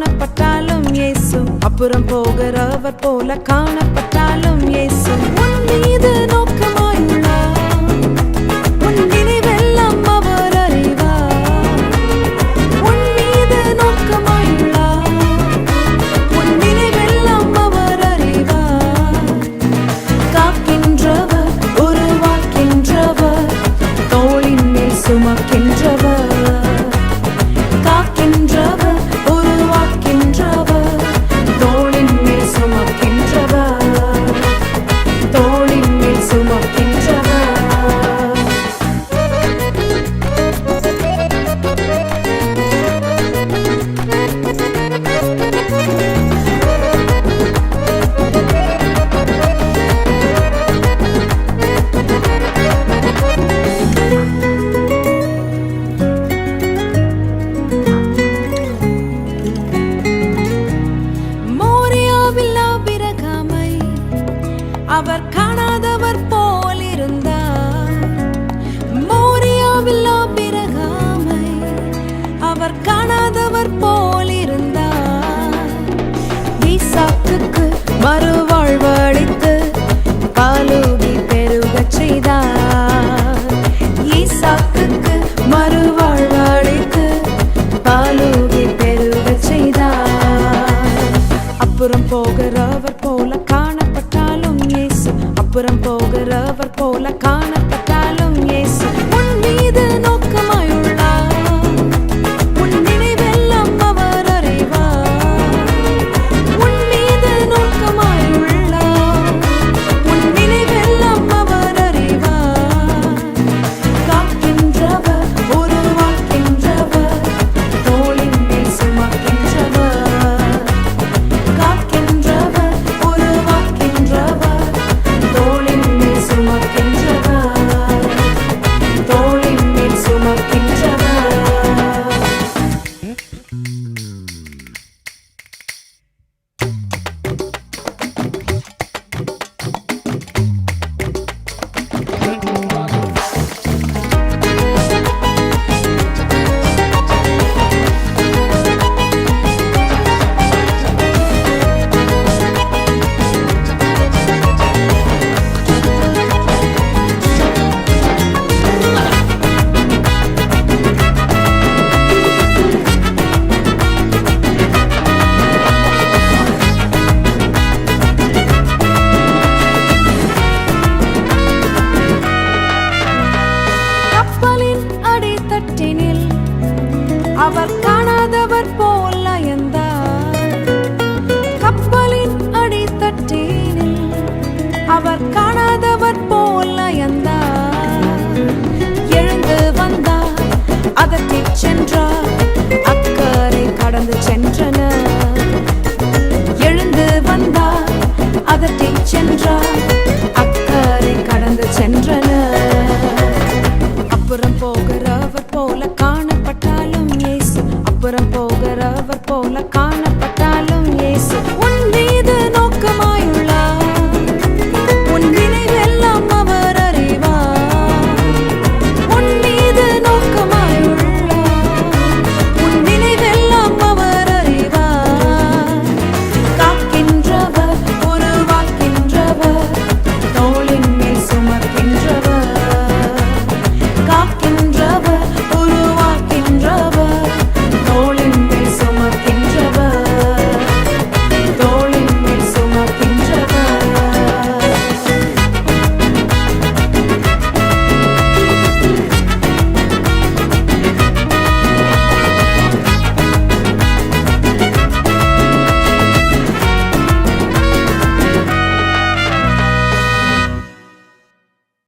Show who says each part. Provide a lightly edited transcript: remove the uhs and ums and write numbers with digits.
Speaker 1: காணப்பட்டாலும் இயேசு, அப்புறம் போகிறவர் போல காணப்பட்டாலும் இயேசு. உன் மீது நோக்கமாயுள்ளார், உன் நினைவெல்லாம் அவர் அறிவார். உன் மீது நோக்கமாயுள்ளார், உன் நினைவெல்லாம் அவர் அறிவார். காக்கின்றவர், உருவாக்கின்றவர், தோளின் மேல் சுமக்கின்றவர். அவர் காணாதவர் போல் இருந்தார். மோரியாவில் ஆபிரகாமை அவர் காணாதவர் போல் இருந்தார். ஈசாக்குக்கு மறுவாழ்வளித்து பாலூகி பெருகச் செய்தார். ஈசாக்குக்கு மறுவாழ்வளித்து பாலூகி பெருகச் செய்தார். அப்புறம் போகிறவர் போல காணப்பட்டாலும் இயேசு, அப்புறம் போகிறவர் போல காணப்பட்டாலும் இயேசு. உன் மீது நோக்கமாயுள்ளார், உன் நினைவெல்லாம் அவர் அறிவார். உன் மீது நோக்கமாயுள்ளார், உன் நினைவெல்லாம் அவர் அறிவார். காக்கின்றவர், உருவாக்கின்றவர், தோளின் மேல் சுமக்கின்றவர். காக்கின்றவர், உருவாக்கின்றவர், தோளின் மேல் சுமக்கின்றவர். தோளின் மேல் சுமக்கின்றவர். அவர் காணாதவர் போல் அயர்ந்தார். கப்பலின் அடித்தட்டினில் அவர் காணாதவர் போல் அயர்ந்தார். எழுந்து வந்தார், அதட்டிச் சென்றார், அக்கறை கடந்து சென்றனர். எழுந்து வந்தார், அதட்டிச் சென்றார், அக்கறை கடந்து சென்றனர். அப்புறம் போகிறவர் போல காணப்பட்டாலும் இயேசு, அப்புறம் போகிறவர் போல காணப்பட்டாலும் இயேசு.